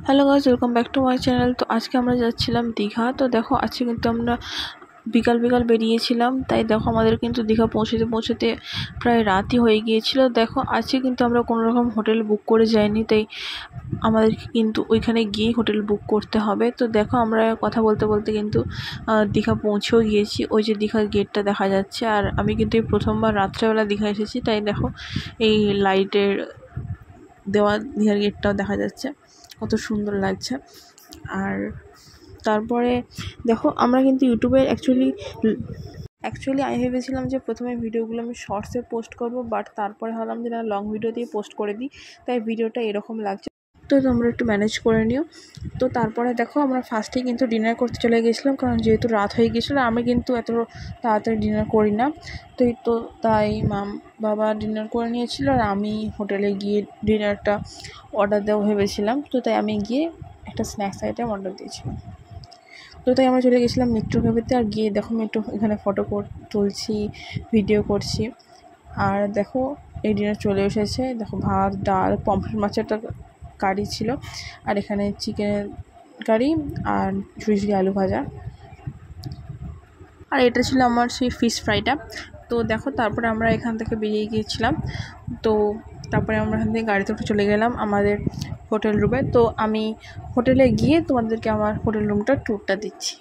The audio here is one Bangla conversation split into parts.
Hello guys, welcome back to my channel. তো আজকে আমরা যাচ্ছিলাম দীঘা। তো দেখো আজকে কিন্তু আমরা বিকাল বিকাল বেরিয়েছিলাম, তাই দেখো আমাদের কিন্তু দীঘা পৌঁছতে পৌঁছতে প্রায় রাতই হয়ে গিয়েছিল। দেখো আজকে কিন্তু আমরা কোনো রকম হোটেল বুক করে যাইনি, তাই আমাদেরকে কিন্তু ওইখানে গিয়ে হোটেল বুক করতে হবে। তো দেখো আমরা কথা বলতে বলতে কিন্তু দীঘা পৌঁছেও গিয়েছি। ওই যে দীঘার গেটটা দেখা যাচ্ছে। আর আমি কিন্তু এই প্রথমবার রাত্রেবেলা দীঘা এসেছি, তাই দেখো এই লাইটের দেওয়া দীঘার গেটটাও দেখা যাচ্ছে, কত সুন্দর লাগছে। আর তারপরে দেখো আমরা কিন্তু ইউটিউবে অ্যাকচুয়ালি আমি ভেবেছিলাম যে প্রথমে ভিডিওগুলো আমি শর্টসে পোস্ট করব, বাট তারপরে ভাবলাম যে না, লং ভিডিও দিয়ে পোস্ট করে দিই, তাই ভিডিওটা এরকম লাগছে। তো তোমরা একটু ম্যানেজ করে নিও। তো তারপরে দেখো আমরা ফার্স্টেই কিন্তু ডিনার করতে চলে গেছিলাম, কারণ যেহেতু রাত হয়ে গিয়েছিলো। আমি কিন্তু এত তাড়াতাড়ি ডিনার করি না, তাই বাবা ডিনার করে নিয়েছিল, আর আমি হোটেলে গিয়ে ডিনারটা অর্ডার দেওয়া ভেবেছিলাম। তো তাই আমি গিয়ে একটা স্ন্যাক্স আইটেম অর্ডার দিয়েছিলাম। তো তাই আমরা চলে গেছিলাম মেট্রো ক্যাফেতে। আর গিয়ে দেখো মেট্রো এখানে ফটো তুলছি, ভিডিও করছি। আর দেখো এই ডিনার চলে এসেছে। দেখো ভাত, ডাল, পমফ্রেট মাছের একটা কারি ছিল, আর এখানে চিকেনের কারি আর ঝুড়ি ঝুড়ি আলু ভাজা, আর এটা ছিল আমার সেই ফিশ ফ্রাইটা। তো দেখো তারপরে আমরা এখান থেকে বেরিয়ে গিয়েছিলাম। তো তারপরে আমরা এখান থেকে গাড়িতে উঠে চলে গেলাম আমাদের হোটেল রুমে। তো আমি হোটেলে গিয়ে তোমাদেরকে আমার হোটেল রুমটার ট্যুরটা দিচ্ছি।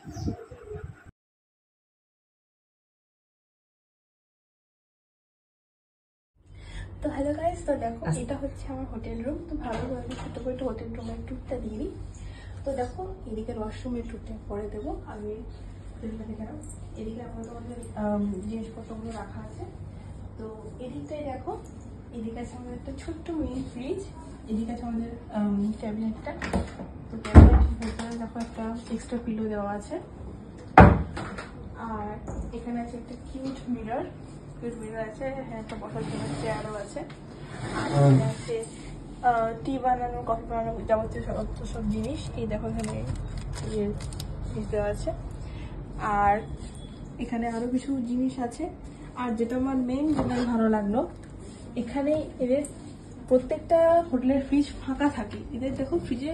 তো হ্যালো গাইস, তো দেখো এটা হচ্ছে আমার হোটেল রুম। তো ভালো করে ছোটো করে একটু হোটেল রুমের ট্যুরটা দিয়ে দিই। তো দেখো এদিকে ওয়াশরুমের ট্যুরটা পরে দেবো। আমি দেখে নাও, এদিকে আমরা তোমাদের জিনিসপত্রগুলো রাখা আছে। তো এদিকটাই দেখো, এদিকে আছে আমাদের একটা ছোট্ট মিনি ফ্রিজ, এদিকে আছে আমাদের ক্যাবিনেটটা। তো ক্যাবিনেটের ভেতরে দেখো একটা এক্সট্রা পিলো দেওয়া আছে। আর এখানে আছে একটা কিউট মিরর আছে, হ্যাঁ, একটা বসার জন্য চেয়ারও আছে। আর এখানে আছে টি বানানো, কফি বানানো, যাবতীয় সব জিনিস। এই দেখো এখানে দেওয়া আছে। আর এখানে আরো কিছু জিনিস আছে। আর যেটা আমার মেন যেটা ভালো লাগলো, এখানে এদের প্রত্যেকটা হোটেলের ফ্রিজ ফাঁকা থাকে। এদের দেখো ফ্রিজে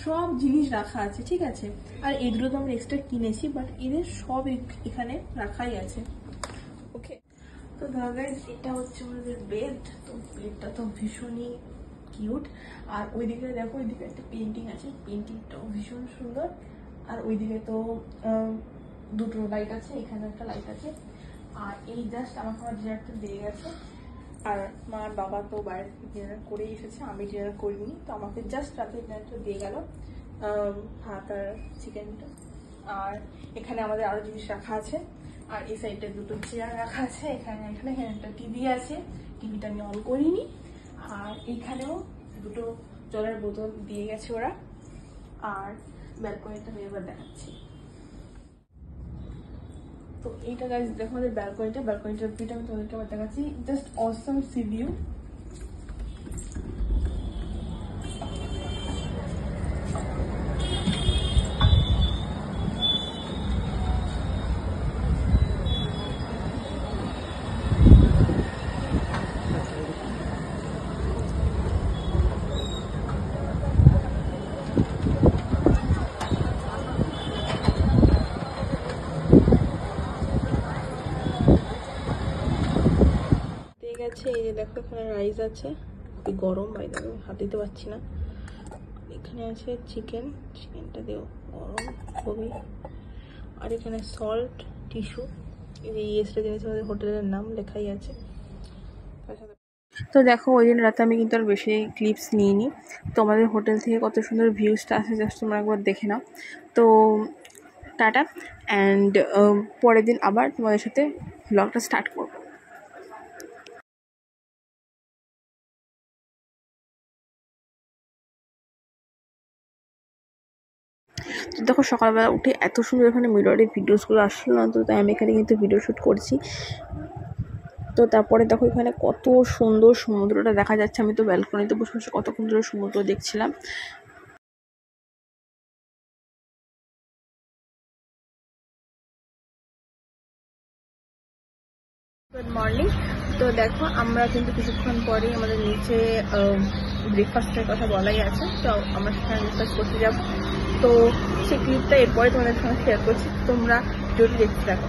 সব জিনিস রাখা আছে, ঠিক আছে। আর এগুলো তো আমরা এক্সট্রা কিনেছি, বাট এদের সব এখানে রাখাই আছে। ওকে, তো গাইস এটা হচ্ছে আমাদের বেড। তো বেডটা তো ভীষণই কিউট। আর ওইদিকে দেখো, ওইদিকে একটা পেন্টিং আছে, পেন্টিংটাও ভীষণ সুন্দর। আর ওইদিকে তো দুটো লাইট আছে, এখানে একটা লাইট আছে। আর এই জাস্ট আমাকে আমার ডিনারটা দিয়ে গেছে। আর মা আর বাবা তো বাইরে ডিনার করেই এসেছে, আমি ডিনার করিনি। তো আমাকে জাস্ট রাতে ডিনারটা দিয়ে গেল, ভাত আর চিকেনটা। আর এখানে আমাদের আরো জিনিস রাখা আছে। আর এই সাইডে দুটো চেয়ার রাখা আছে। এখানে এখানে একটা টিভি আছে, টিভিটা আমি অন করিনি। আর এইখানেও দুটো জলের বোতল দিয়ে গেছে ওরা। আর ব্যালকনিটা আমি এবার দেখাচ্ছি। তো এইটা গাইস দেখো আমাদের ব্যালকনিটার ভিউটা আমি তোমাদেরকে আবার দেখাচ্ছি। জাস্ট অসম সি ভিউ। আছে এই যে দেখো, এখানে রাইস আছে, খুবই গরম, বাইরে হাত দিতে পারছি না। এখানে আছে চিকেনটা দিও গরম খুবই। আর এখানে সল্ট, টিস্যু, এই যে ইয়েসটা জিনিস আমাদের হোটেলের নাম লেখাই আছে। তো দেখো ওই দিন রাতে আমি কিন্তু আর বেশি ক্লিপস নিইনি। তো আমাদের হোটেল থেকে কত সুন্দর ভিউজটা আসে, জাস্ট তোমরা একবার দেখে নাও। তো টাটা, অ্যান্ড পরের দিন আবার তোমাদের সাথে ব্লগটা স্টার্ট করবো। তো দেখো সকালবেলা উঠে এত সুন্দর এখানে মিররে ভিডিওসগুলো আসলো না, তো তাই আমি এখানে কিন্তু ভিডিও শ্যুট করছি। তো তারপরে দেখো এখানে কত সুন্দর সমুদ্রটা দেখা যাচ্ছে। আমি তো ব্যালকনিতে বসে বসে কতক্ষণ ধরে সমুদ্র দেখছিলাম। Good morning. তো দেখো আমরা কিন্তু কিছুক্ষণ পরেই আমাদের নিচে ব্রেকফাস্টের কথা বলাই আছে, তো আমরা সেখানে ব্রেকফাস্ট করতে যাবো। তো সেই ক্লিপটা এরপরে তোমাদের সঙ্গে শেয়ার করছি, তোমরা যদি দেখতে থাকো।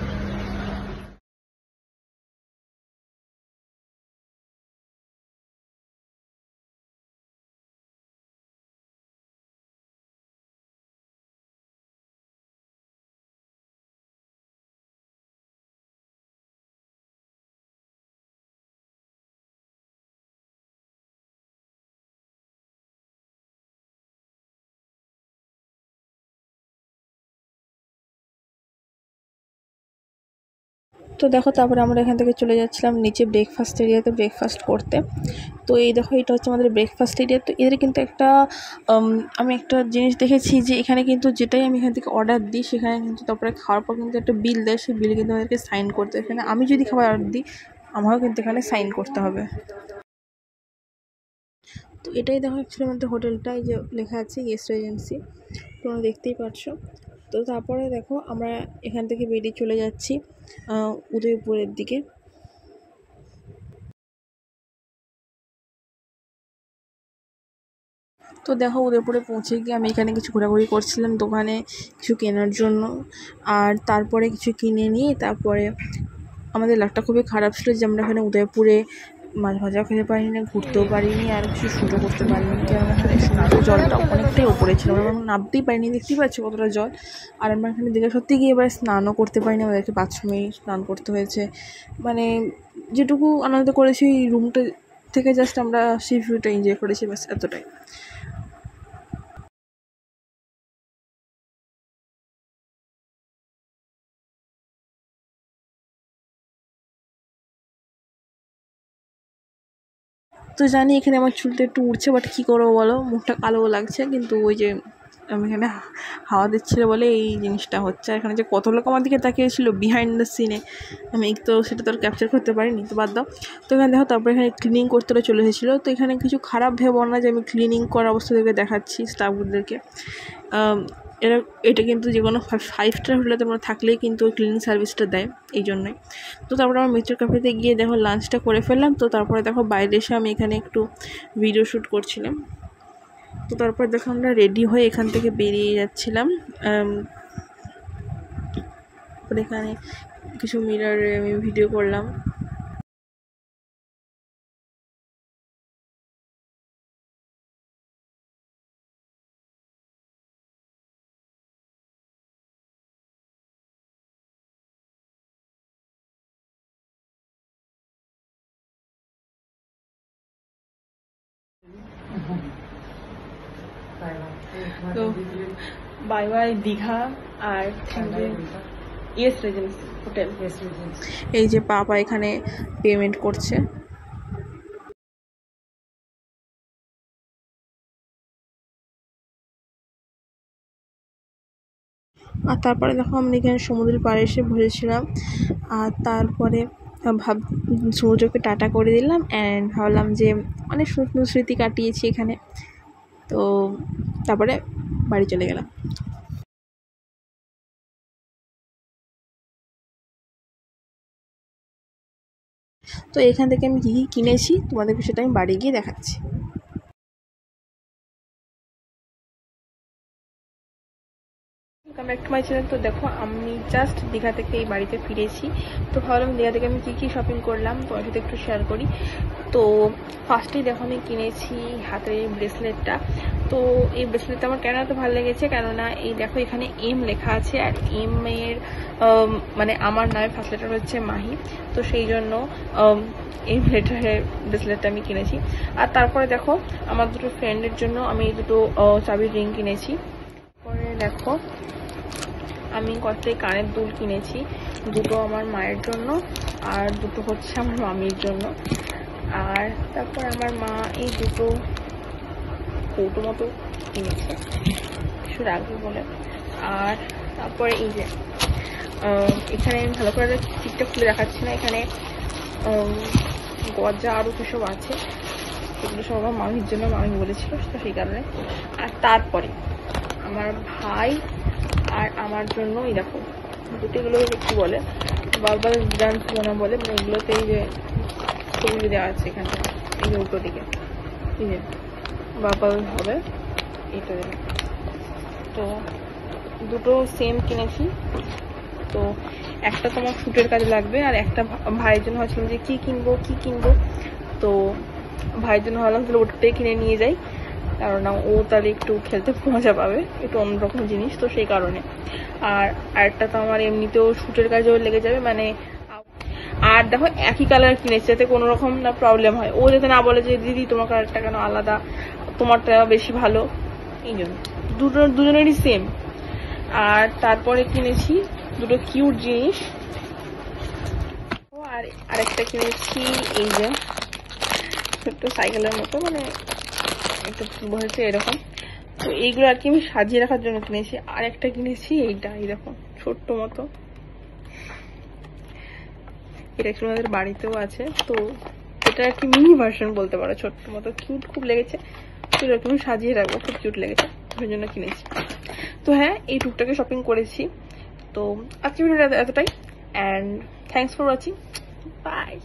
তো দেখো তারপরে আমরা এখান থেকে চলে যাচ্ছিলাম নিচে ব্রেকফাস্ট এরিয়াতে ব্রেকফাস্ট করতে। তো এই দেখো এটা হচ্ছে আমাদের ব্রেকফাস্ট এরিয়া। তো এদের কিন্তু একটা আমি একটা জিনিস দেখেছি যে এখানে কিন্তু যেটাই আমি এখান থেকে অর্ডার দিই সেখানে কিন্তু তারপরে খাওয়ার পর কিন্তু একটা বিল দেয়, সেই বিল কিন্তু আমাদেরকে সাইন করতে হয়। এখানে আমি যদি খাবার অর্ডার দিই আমারও কিন্তু এখানে সাইন করতে হবে। তো এটাই দেখো অ্যাকচুয়ালি আমাদের হোটেলটা, এই যে লেখা আছে গেস্ট এজেন্সি, তোমরা দেখতেই পাচ্ছ। তো তারপরে দেখো আমরা এখান থেকে বেরিয়ে চলে যাচ্ছি উদয়পুরের দিকে। তো দেখো উদয়পুরে পৌঁছে গিয়ে আমি এখানে কিছু ঘোরাঘুরি করছিলাম দোকানে কিছু কেনার জন্য, আর তারপরে কিছু কিনে নিয়ে তারপরে আমাদের লাকটা খুবই খারাপ ছিল যে আমরা এখানে উদয়পুরে মাছ ভাজাও খেতে পারিনি, ঘুরতেও পারিনি, আর কিছু শ্যুটও করতে পারিনি, কারণ এখানে সমুদ্র জলটা অনেকটাই ওপরে ছিল, আমরা নামতেই পারিনি। দেখতেই পাচ্ছি কতটা জল। আর আমরা এখানে দেখে সত্যি গিয়ে এবার স্নানও করতে পারিনি, আমাদেরকে বাথরুমেই স্নান করতে হয়েছে। মানে যেটুকু আনন্দ করেছি রুমটা থেকে জাস্ট আমরা সেই ভিউটা এনজয় করেছি, ব্যাস এতটাই। তো জানি এখানে আমার চুলটা একটু উঠছে, বাট কী করবো বলো, মুখটা কালো লাগছে, কিন্তু ওই যে আমি এখানে হাওয়া দিচ্ছিল বলে এই জিনিসটা হচ্ছে। এখানে যে কত লোক আমার দিকে তাকিয়েছিল বিহাইন্ড দ্য সিনে, আমি তো সেটা তো আর ক্যাপচার করতে পারিনি, তো বাদ দাও। তো এখানে দেখো তারপরে এখানে ক্লিনিং করতে চলে এসেছিলো। তো এখানে কিছু খারাপ ভেবো না যে আমি ক্লিনিং করার অবস্থা থেকে দেখাচ্ছি স্টাফদেরকে। এটা কিন্তু যে কোনো 5 স্টার হোটেলে তোমরা থাকলেই কিন্তু ক্লিনিং সার্ভিসটা দেয়, এই জন্যই। তো তারপরে আমার মিস্টার ক্যাফেতে গিয়ে দেখো লাঞ্চটা করে ফেললাম। তো তারপরে দেখো বাইরে এসে আমি এখানে একটু ভিডিও শ্যুট করছিলাম। তো তারপর দেখো আমরা রেডি হয়ে এখান থেকে বেরিয়ে যাচ্ছিলাম। এখানে কিছু মিররে আমি ভিডিও করলাম। তো বাই বাই দীঘা, আর thank you Yes Regency hotel. এই যে পাপা এখানে পেমেন্ট করছে। আর তারপরে দেখো আমরা এখানে সমুদ্রের পাড়ে এসে বসেছিলাম, আর তারপরে সমুদ্রকে টাটা করে দিলাম অ্যান্ড ভাবলাম যে অনেক সুন্দর স্মৃতি কাটিয়েছি এখানে। তো তারপরে বাড়ি চলে গেলাম। তো এখান থেকে আমি কী কী কিনেছি তোমাদেরকে সেটা আমি বাড়ি গিয়ে দেখাচ্ছি। Welcome back to my channel. তো দেখো আমি জাস্ট দীঘা থেকে এই বাড়িতে ফিরেছি। তো ভাবলাম দীঘা থেকে আমি কী কী শপিং করলাম তোমার সাথে একটু শেয়ার করি। তো ফার্স্টেই দেখো আমি কিনেছি হাতের এই ব্রেসলেটটা। তো এই ব্রেসলেটটা আমার কেন এত ভালো লেগেছে, কেননা এই দেখো এখানে এম লেখা আছে, আর এম এর মানে আমার নামে ফার্স্ট লেটার হচ্ছে মাহি, তো সেই জন্য এই লেটারের ব্রেসলেটটা আমি কিনেছি। আর তারপরে দেখো আমার দুটো ফ্রেন্ডের জন্য আমি এই দুটো চাবির রিং কিনেছি। তারপরে দেখো আমি কয়েকটাই কানের দুল কিনেছি, দুটো আমার মায়ের জন্য আর দুটো হচ্ছে আমার মামির জন্য। আর তারপর আমার মা এই দুটো কৌটো মতো কিনেছে কিছু রাখবে বলে। আর তারপরে এই যে এখানে আমি ভালো করে চিকটা খুলে দেখাচ্ছি না, এখানে গজা আরও কিছু আছে, সেগুলো সব আমার মামির জন্য, মামি বলেছিল তো সেই কারণে। আর তারপরে আমার ভাই আর আমার জন্য এই দেখো এগুলো কি বলে, বাবা ডান্স বানা বলে, মানে এগুলোতে এই যে ছবি দেওয়া আছে এখানে, এই যে উল্টো দিকে এই যে বাবা হবে এটা। তো দুটো সেম কিনেছি। তো একটা তোমার শুটের কাজে লাগবে, আর একটা ভাইয়ের জন্য ভাবছিলাম যে কি কিনবো। তো ভাইয়ের জন্য ভাবলাম তাহলে ওটাই কিনে নিয়ে যাই, কারণ ও তাহলে একটু খেলতে মজা পাবে, একটু অন্যরকম জিনিস, তো সেই কারণে। আর আরেকটা তো আমার এমনিতেও শুটের কাজেও লেগে যাবে, মানে। আর দেখো একই কালার কিনেছি যাতে কোনো রকম না প্রবলেম হয়, ও যাতে না বলে যে দিদি তোমার কালারটা কেন আলাদা, তোমারটা বেশি ভালো, এই জন্য দুজনেরই সেম। আর তারপরে কিনেছি দুটো কিউট জিনিস। আর আরেকটা কিনেছি এই যে ছোট্ট সাইকেলের মতো, মানে একটু বসেছে এরকম। তো এইগুলো আর কি আমি সাজিয়ে রাখার জন্য কিনেছি। আর একটা কিনেছি এইটা, এই দেখো ছোট্ট মতো, এটা একটু আমাদের বাড়িতেও আছে। তো এটা আর কি মিনি ভার্সন বলতে পারো, ছোট্ট মতো কিউট খুব লেগেছে, তো এরকম সাজিয়ে রাখবো, খুব কিউট লেগেছে, ওই জন্য কিনেছি। তো হ্যাঁ, এই টুকটাকে শপিং করেছি। তো আজকে ভিডিওটা এতটাই, and thanks for watching, bye.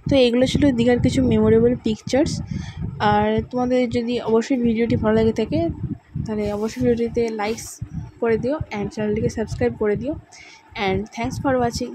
তো এগুলো ছিল দীঘার কিছু মেমোরেবল পিকচার্স। আর তোমাদের যদি অবশ্যই ভিডিওটি ভালো লাগে থাকে তাহলে অবশ্যই ভিডিওটিতে লাইকস করে দিও, অ্যান্ড চ্যানেলটিকে সাবস্ক্রাইব করে দিও, অ্যান্ড থ্যাংকস ফর ওয়াচিং।